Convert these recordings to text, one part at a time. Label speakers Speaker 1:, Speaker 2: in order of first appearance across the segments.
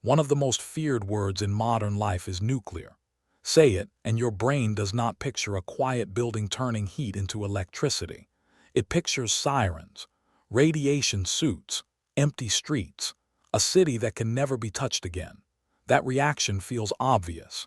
Speaker 1: One of the most feared words in modern life is nuclear. Say it, and your brain does not picture a quiet building turning heat into electricity. It pictures sirens, radiation suits, empty streets, a city that can never be touched again. That reaction feels obvious.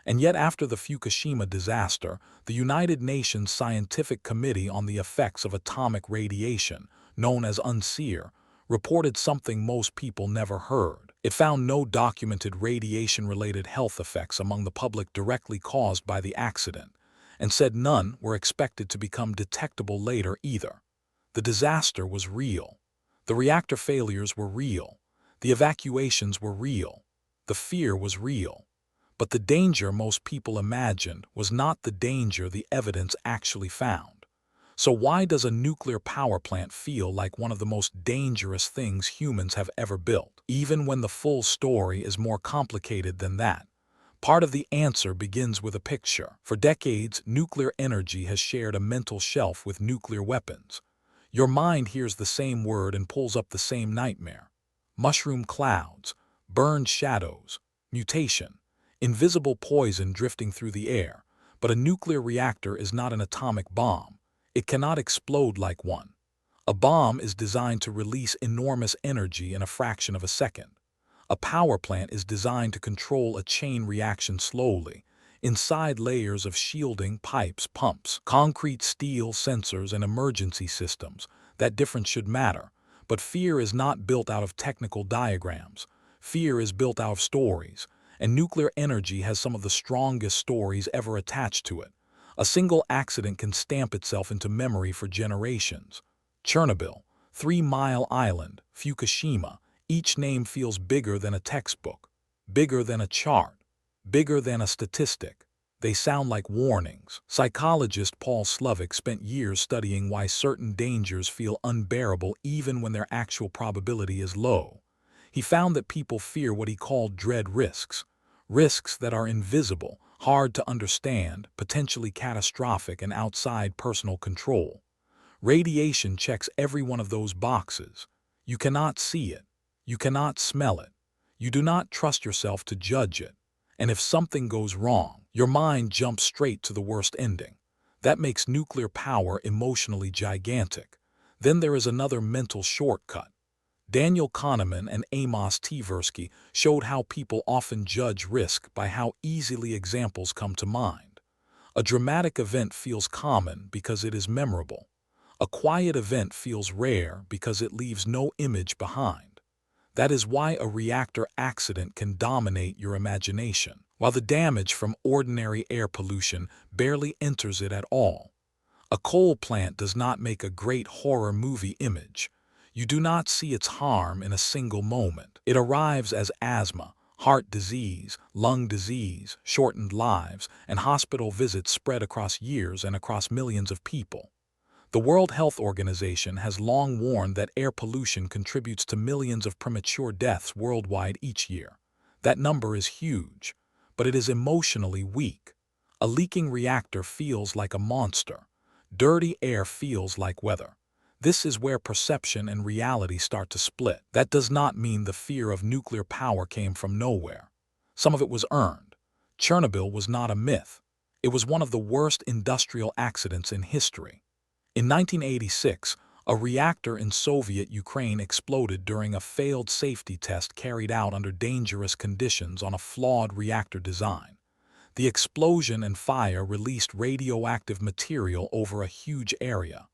Speaker 1: And yet after the Fukushima disaster, the United Nations Scientific Committee on the Effects of Atomic Radiation, known as UNSEER, reported something most people never heard. It found no documented radiation-related health effects among the public directly caused by the accident, and said none were expected to become detectable later either. The disaster was real. The reactor failures were real. The evacuations were real. The fear was real. But the danger most people imagined was not the danger the evidence actually found. So why does a nuclear power plant feel like one of the most dangerous things humans have ever built, even when the full story is more complicated than that? Part of the answer begins with a picture. For decades, nuclear energy has shared a mental shelf with nuclear weapons. Your mind hears the same word and pulls up the same nightmare. Mushroom clouds, burned shadows, mutation, invisible poison drifting through the air. But a nuclear reactor is not an atomic bomb. It cannot explode like one. A bomb is designed to release enormous energy in a fraction of a second. A power plant is designed to control a chain reaction slowly, inside layers of shielding pipes, pumps, concrete, steel, sensors, and emergency systems. That difference should matter. But fear is not built out of technical diagrams. Fear is built out of stories, and nuclear energy has some of the strongest stories ever attached to it. A single accident can stamp itself into memory for generations. Chernobyl, 3 Mile Island, Fukushima, each name feels bigger than a textbook, bigger than a chart, bigger than a statistic. They sound like warnings. Psychologist Paul Slovic spent years studying why certain dangers feel unbearable even when their actual probability is low. He found that people fear what he called dread risks, risks that are invisible, hard to understand, potentially catastrophic, and outside personal control. Radiation checks every one of those boxes. You cannot see it. You cannot smell it. You do not trust yourself to judge it. And if something goes wrong, your mind jumps straight to the worst ending. That makes nuclear power emotionally gigantic. Then there is another mental shortcut. Daniel Kahneman and Amos Tversky showed how people often judge risk by how easily examples come to mind. A dramatic event feels common because it is memorable. A quiet event feels rare because it leaves no image behind. That is why a reactor accident can dominate your imagination, while the damage from ordinary air pollution barely enters it at all. A coal plant does not make a great horror movie image. You do not see its harm in a single moment. It arrives as asthma, heart disease, lung disease, shortened lives, and hospital visits spread across years and across millions of people. The World Health Organization has long warned that air pollution contributes to millions of premature deaths worldwide each year. That number is huge, but it is emotionally weak. A leaking reactor feels like a monster. Dirty air feels like weather. This is where perception and reality start to split. That does not mean the fear of nuclear power came from nowhere. Some of it was earned. Chernobyl was not a myth. It was one of the worst industrial accidents in history. In 1986, a reactor in Soviet Ukraine exploded during a failed safety test carried out under dangerous conditions on a flawed reactor design. The explosion and fire released radioactive material over a huge area.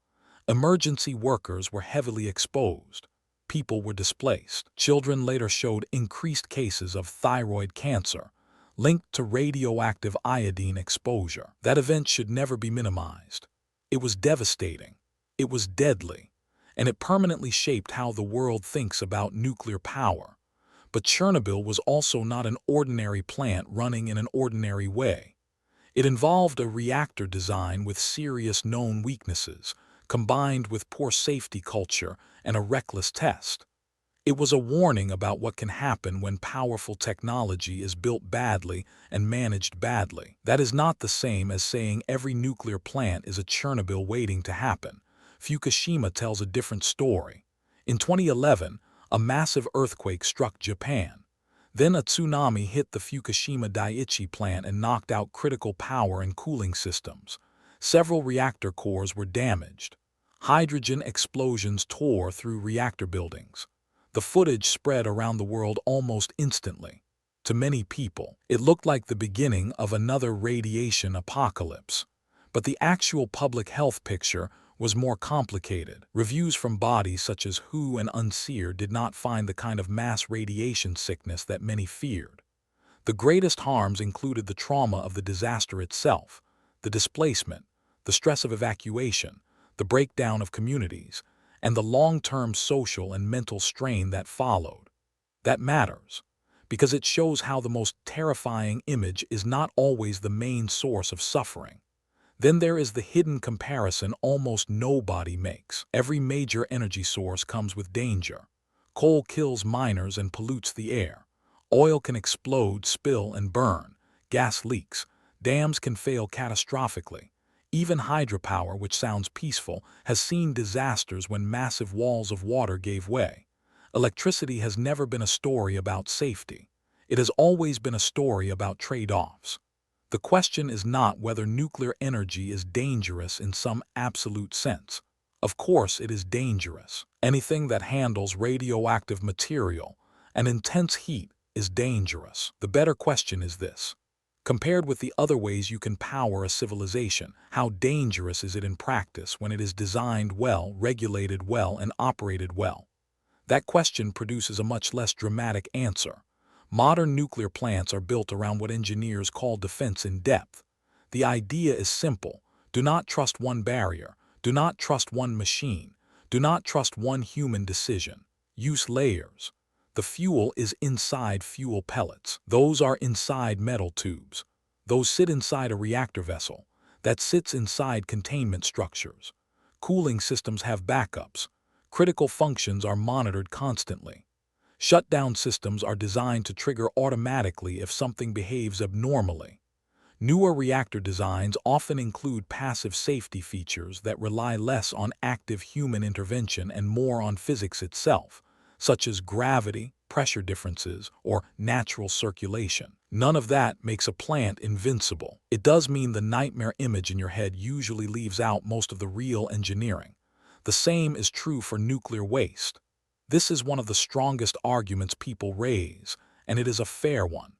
Speaker 1: Emergency workers were heavily exposed. People were displaced. Children later showed increased cases of thyroid cancer, linked to radioactive iodine exposure. That event should never be minimized. It was devastating. It was deadly. And it permanently shaped how the world thinks about nuclear power. But Chernobyl was also not an ordinary plant running in an ordinary way. It involved a reactor design with serious known weaknesses, combined with poor safety culture and a reckless test. It was a warning about what can happen when powerful technology is built badly and managed badly. That is not the same as saying every nuclear plant is a Chernobyl waiting to happen. Fukushima tells a different story. In 2011, a massive earthquake struck Japan. Then a tsunami hit the Fukushima Daiichi plant and knocked out critical power and cooling systems. Several reactor cores were damaged. Hydrogen explosions tore through reactor buildings. The footage spread around the world almost instantly. To many people, it looked like the beginning of another radiation apocalypse. But the actual public health picture was more complicated. Reviews from bodies such as WHO and UNSEER did not find the kind of mass radiation sickness that many feared. The greatest harms included the trauma of the disaster itself, the displacement, the stress of evacuation, the breakdown of communities, and the long-term social and mental strain that followed. That matters, because it shows how the most terrifying image is not always the main source of suffering. Then there is the hidden comparison almost nobody makes. Every major energy source comes with danger. Coal kills miners and pollutes the air. Oil can explode, spill, and burn. Gas leaks. Dams can fail catastrophically. Even hydropower, which sounds peaceful, has seen disasters when massive walls of water gave way. Electricity has never been a story about safety. It has always been a story about trade-offs. The question is not whether nuclear energy is dangerous in some absolute sense. Of course it is dangerous. Anything that handles radioactive material and intense heat is dangerous. The better question is this. Compared with the other ways you can power a civilization, how dangerous is it in practice when it is designed well, regulated well, and operated well? That question produces a much less dramatic answer. Modern nuclear plants are built around what engineers call defense in depth. The idea is simple. Do not trust one barrier. Do not trust one machine. Do not trust one human decision. Use layers. The fuel is inside fuel pellets. Those are inside metal tubes. Those sit inside a reactor vessel. That sits inside containment structures. Cooling systems have backups. Critical functions are monitored constantly. Shutdown systems are designed to trigger automatically if something behaves abnormally. Newer reactor designs often include passive safety features that rely less on active human intervention and more on physics itself, such as gravity, pressure differences, or natural circulation. None of that makes a plant invincible. It does mean the nightmare image in your head usually leaves out most of the real engineering. The same is true for nuclear waste. This is one of the strongest arguments people raise, and it is a fair one.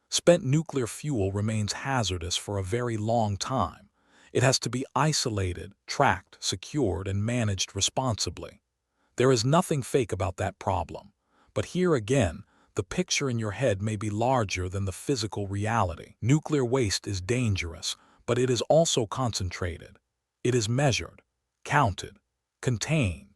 Speaker 1: Spent nuclear fuel remains hazardous for a very long time. It has to be isolated, tracked, secured, and managed responsibly. There is nothing fake about that problem. But here again, the picture in your head may be larger than the physical reality. Nuclear waste is dangerous, but it is also concentrated. It is measured, counted, contained.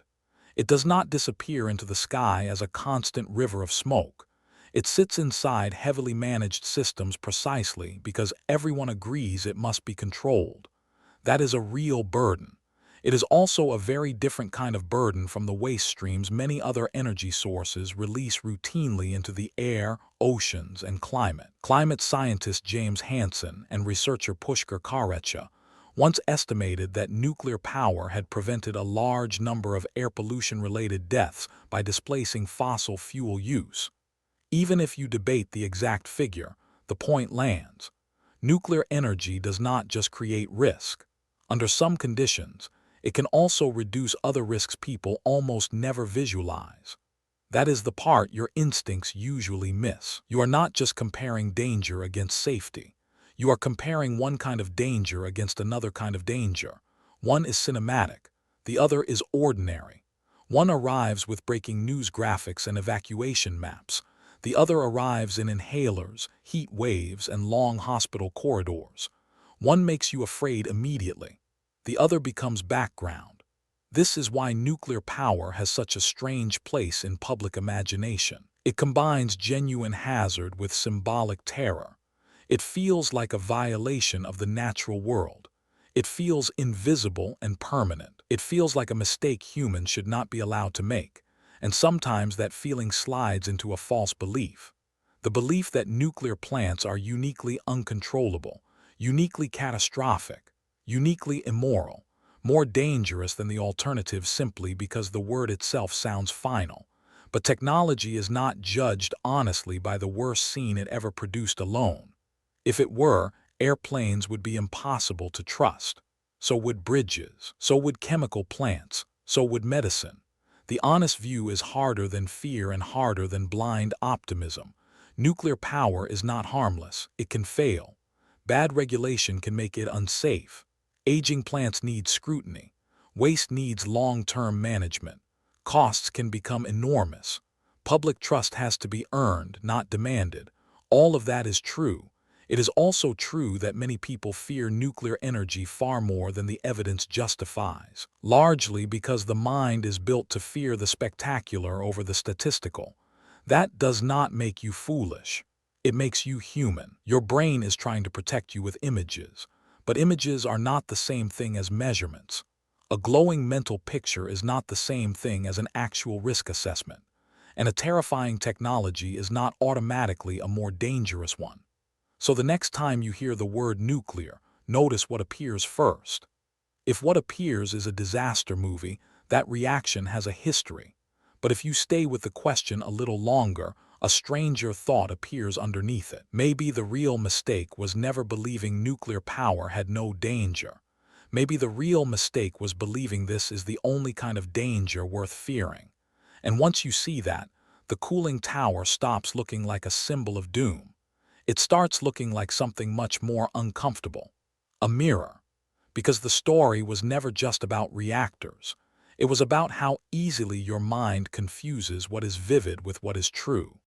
Speaker 1: It does not disappear into the sky as a constant river of smoke. It sits inside heavily managed systems precisely because everyone agrees it must be controlled. That is a real burden. It is also a very different kind of burden from the waste streams many other energy sources release routinely into the air, oceans, and climate. Climate scientist James Hansen and researcher Pushkar Karecha once estimated that nuclear power had prevented a large number of air pollution-related deaths by displacing fossil fuel use. Even if you debate the exact figure, the point lands. Nuclear energy does not just create risk. Under some conditions, it can also reduce other risks people almost never visualize. That is the part your instincts usually miss. You are not just comparing danger against safety. You are comparing one kind of danger against another kind of danger. One is cinematic. The other is ordinary. One arrives with breaking news graphics and evacuation maps. The other arrives in inhalers, heat waves, and long hospital corridors. One makes you afraid immediately. The other becomes background. This is why nuclear power has such a strange place in public imagination. It combines genuine hazard with symbolic terror. It feels like a violation of the natural world. It feels invisible and permanent. It feels like a mistake humans should not be allowed to make. And sometimes that feeling slides into a false belief. The belief that nuclear plants are uniquely uncontrollable, uniquely catastrophic, uniquely immoral, more dangerous than the alternative simply because the word itself sounds final. But technology is not judged honestly by the worst scene it ever produced alone. If it were, airplanes would be impossible to trust. So would bridges, so would chemical plants, so would medicine. The honest view is harder than fear and harder than blind optimism. Nuclear power is not harmless. It can fail. Bad regulation can make it unsafe. Aging plants need scrutiny. Waste needs long-term management. Costs can become enormous. Public trust has to be earned, not demanded. All of that is true. It is also true that many people fear nuclear energy far more than the evidence justifies, largely because the mind is built to fear the spectacular over the statistical. That does not make you foolish. It makes you human. Your brain is trying to protect you with images, but images are not the same thing as measurements. A glowing mental picture is not the same thing as an actual risk assessment, and a terrifying technology is not automatically a more dangerous one. So the next time you hear the word nuclear, notice what appears first. If what appears is a disaster movie, that reaction has a history. But if you stay with the question a little longer, a stranger thought appears underneath it. Maybe the real mistake was never believing nuclear power had no danger. Maybe the real mistake was believing this is the only kind of danger worth fearing. And once you see that, the cooling tower stops looking like a symbol of doom. It starts looking like something much more uncomfortable. A mirror. Because the story was never just about reactors. It was about how easily your mind confuses what is vivid with what is true.